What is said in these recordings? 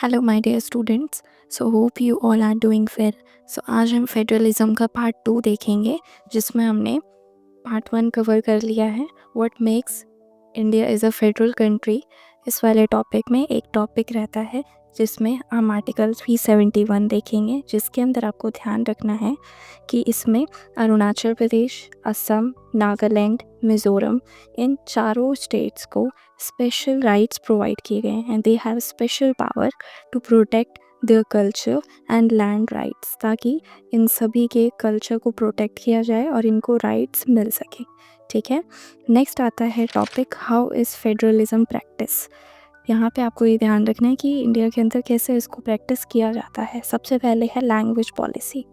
Hello my dear students. So hope you all are doing well. So आज हम federalism का part 2 देखेंगे, जिसमें हमने पार्ट 1 कवर कर लिया है, what makes India is a federal country. इस वाले टॉपिक में एक टॉपिक रहता है जिसमें हम आर्टिकल 371 देखेंगे, जिसके अंदर आपको ध्यान रखना है कि इसमें अरुणाचल प्रदेश, असम, नागालैंड, मिज़ोरम, इन चारों स्टेट्स को स्पेशल राइट्स प्रोवाइड किए गए हैं and they have special power to protect their culture and land rights, ताकि इन सभी के कल्चर को प्रोटेक्ट किया जाए और इनको राइट्स मिल सके। ठीक है, नेक्स्ट आता है topic how is federalism practice. यहाँ पे आपको ये ध्यान रखना है कि इंडिया के अंदर कैसे इसको प्रैक्टिस किया जाता है। सबसे पहले है लैंग्वेज पॉलिसी।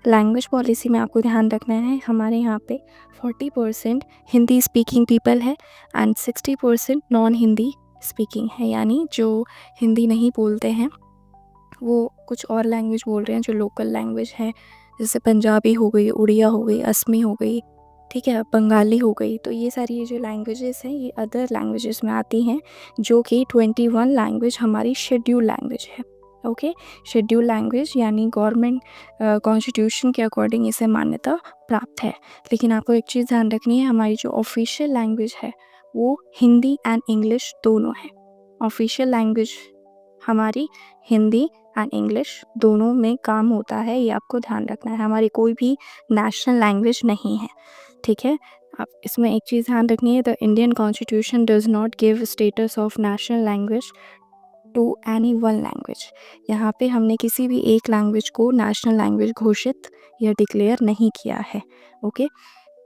लैंग्वेज पॉलिसी में आपको ध्यान रखना है, हमारे यहाँ पे 40% हिंदी स्पीकिंग पीपल है एंड 60% नॉन हिंदी स्पीकिंग है, यानी जो हिंदी नहीं बोलते हैं वो कुछ और लैंग्वेज बोल रहे हैं जो लोकल लैंग्वेज है, जैसे पंजाबी हो गई, उड़िया हो गई, असमी हो गई, ठीक है, बंगाली हो गई। तो ये सारी ये जो लैंग्वेजेस हैं ये अदर लैंग्वेजेस में आती हैं, जो कि 21 लैंग्वेज हमारी शेड्यूल लैंग्वेज है। ओके, शेड्यूल लैंग्वेज यानी गवर्नमेंट कॉन्स्टिट्यूशन के अकॉर्डिंग इसे मान्यता प्राप्त है। लेकिन आपको एक चीज़ ध्यान रखनी है, हमारी जो ऑफिशियल लैंग्वेज है वो हिंदी एंड इंग्लिश दोनों है। ऑफिशियल लैंग्वेज हमारी हिंदी एंड इंग्लिश दोनों में काम होता है, ये आपको ध्यान रखना है। हमारी कोई भी नेशनल लैंग्वेज नहीं है, ठीक है। आप इसमें एक चीज़ ध्यान रखनी है, the Indian constitution does not give status of national language to any one language. यहाँ पे हमने किसी भी एक लैंग्वेज को नेशनल लैंग्वेज घोषित या डिक्लेयर नहीं किया है। ओके,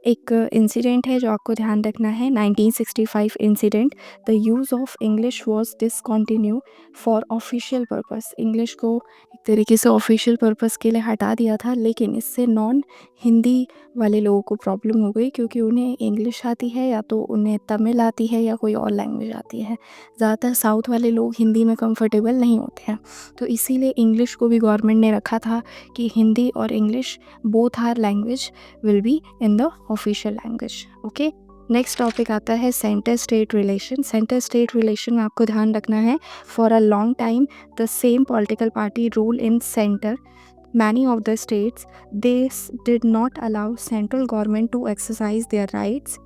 एक इंसिडेंट है जो आपको ध्यान रखना है, 1965 incident. The use of English was discontinue for official purpose. English को एक तरीके से ऑफिशियल पर्पस के लिए हटा दिया था, लेकिन इससे नॉन हिंदी वाले लोगों को प्रॉब्लम हो गई, क्योंकि उन्हें इंग्लिश आती है या तो उन्हें तमिल आती है या कोई और लैंग्वेज आती है। ज़्यादातर साउथ वाले लोग हिंदी में कंफर्टेबल नहीं होते हैं, तो इसीलिए इंग्लिश को भी गवर्नमेंट ने रखा था कि हिंदी और English both are language will be in the official language. Okay, next topic आता है centre state relation. Centre state relation में आपको ध्यान रखना है, for a long time the same political party rule in centre. Many of the states this did not allow central government to exercise their rights.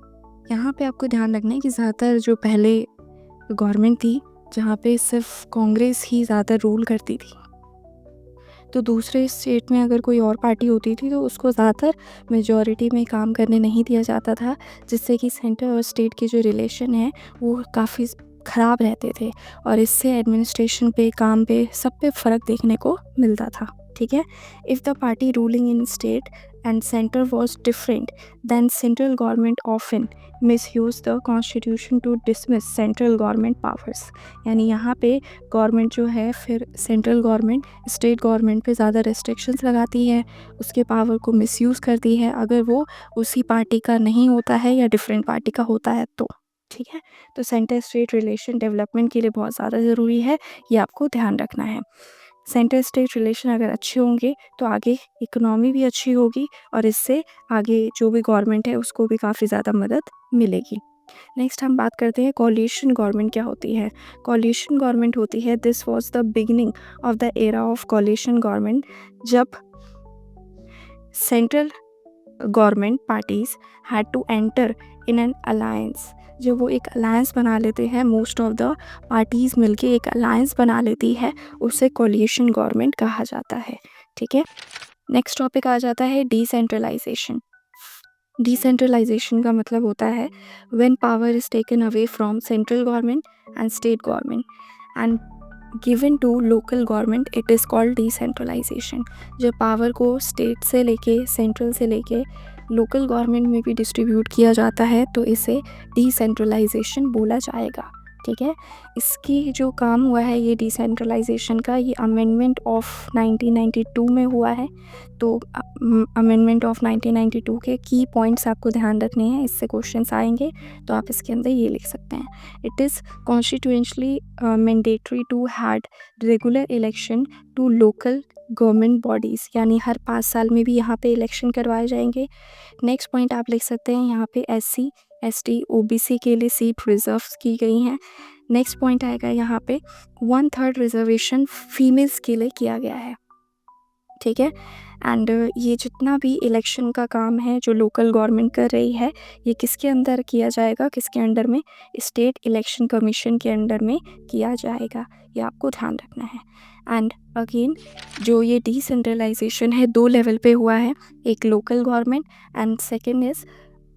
यहाँ पे आपको ध्यान रखना है कि ज़्यादातर जो पहले गवर्नमेंट थी, जहाँ पे सिर्फ कांग्रेस ही ज़्यादा रूल करती थी, तो दूसरे स्टेट में अगर कोई और पार्टी होती थी तो उसको ज़्यादातर मेजॉरिटी में काम करने नहीं दिया जाता था, जिससे कि सेंटर और स्टेट के जो रिलेशन है वो काफ़ी ख़राब रहते थे, और इससे एडमिनिस्ट्रेशन पे, काम पे, सब पे फ़र्क देखने को मिलता था। ठीक है, if the party ruling in state and centre was different, then central government often misuse the constitution to dismiss central government powers. यानी यहाँ पे गवर्नमेंट जो है, फिर सेंट्रल गवर्नमेंट स्टेट गवर्नमेंट पे ज़्यादा रेस्ट्रिक्शंस लगाती है, उसके पावर को मिसयूज़ करती है, अगर वो उसी पार्टी का नहीं होता है या डिफरेंट पार्टी का होता है तो। ठीक है, तो सेंटर स्टेट रिलेशन डेवलपमेंट के लिए बहुत ज़्यादा ज़रूरी है, ये आपको ध्यान रखना है। सेंटर स्टेट रिलेशन अगर अच्छे होंगे तो आगे इकोनॉमी भी अच्छी होगी, और इससे आगे जो भी गवर्नमेंट है उसको भी काफ़ी ज़्यादा मदद मिलेगी। नेक्स्ट हम बात करते हैं कोलिशन गवर्नमेंट क्या होती है। कोलिशन गवर्नमेंट होती है, this was the beginning of the era of coalition government, जब central government parties had to enter in an alliance. जब वो एक अलायंस बना लेते हैं, मोस्ट ऑफ द पार्टीज मिलके एक अलायंस बना लेती है, उसे कोलिशन गवर्नमेंट कहा जाता है। ठीक है, नेक्स्ट टॉपिक आ जाता है डिसेंट्रलाइजेशन। डिसेंट्रलाइजेशन का मतलब होता है when power is taken away from central government and state government and given to local government, it is called decentralisation. जब पावर को स्टेट से लेके, सेंट्रल से लेके लोकल गवर्नमेंट में भी डिस्ट्रीब्यूट किया जाता है, तो इसे डिसेंट्रलाइजेशन बोला जाएगा। ठीक है, इसकी जो काम हुआ है ये डिसेंट्रलाइजेशन का, ये अमेंडमेंट ऑफ 1992 में हुआ है। तो अमेंडमेंट ऑफ 1992 के की पॉइंट्स आपको ध्यान रखने हैं, इससे क्वेश्चंस आएंगे, तो आप इसके अंदर ये लिख सकते हैं। It is constitutionally mandatory to had regular election to local government bodies, यानी हर 5 साल में भी यहाँ पे इलेक्शन करवाए जाएंगे। नेक्स्ट पॉइंट आप लिख सकते हैं यहाँ पे, SC ST OBC के लिए सीट रिजर्व की गई हैं। नेक्स्ट पॉइंट आएगा यहाँ पे 1/3 रिजर्वेशन फीमेल्स के लिए किया गया है, ठीक है। एंड ये जितना भी इलेक्शन का काम है जो लोकल गवर्नमेंट कर रही है, ये किसके अंदर किया जाएगा, किसके अंडर में, स्टेट इलेक्शन कमीशन के अंडर में किया जाएगा, ये आपको ध्यान रखना है। एंड अगेन जो ये डिसेंट्रलाइजेशन है 2 लेवल पे हुआ है, एक local government and second is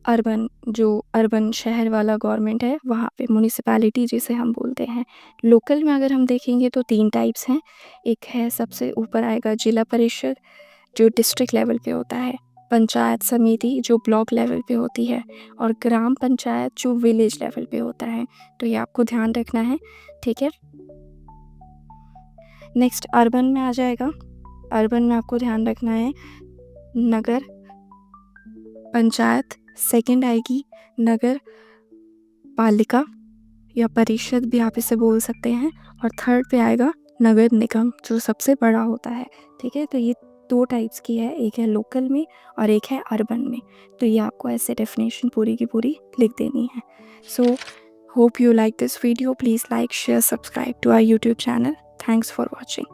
urban, जो अर्बन शहर वाला गवर्नमेंट है वहाँ पे म्यूनिसिपैलिटी जिसे हम बोलते हैं। लोकल में अगर हम देखेंगे तो 3 टाइप्स हैं। एक है सबसे ऊपर आएगा जिला परिषद जो डिस्ट्रिक्ट लेवल पे होता है, पंचायत समिति जो ब्लॉक लेवल पे होती है, और ग्राम पंचायत जो विलेज लेवल पे होता है। तो ये आपको ध्यान रखना है, ठीक है। नेक्स्ट अर्बन में आ जाएगा। अर्बन में आपको ध्यान रखना है नगर पंचायत, सेकंड आएगी नगर पालिका या परिषद भी आप इसे बोल सकते हैं, और थर्ड पे आएगा नगर निगम जो सबसे बड़ा होता है, ठीक है। तो ये 2 टाइप्स की है, एक है लोकल में और एक है अर्बन में। तो ये आपको ऐसे डेफिनेशन पूरी की पूरी लिख देनी है। So hope you like this video. Please like, share, subscribe to our YouTube channel. Thanks for watching.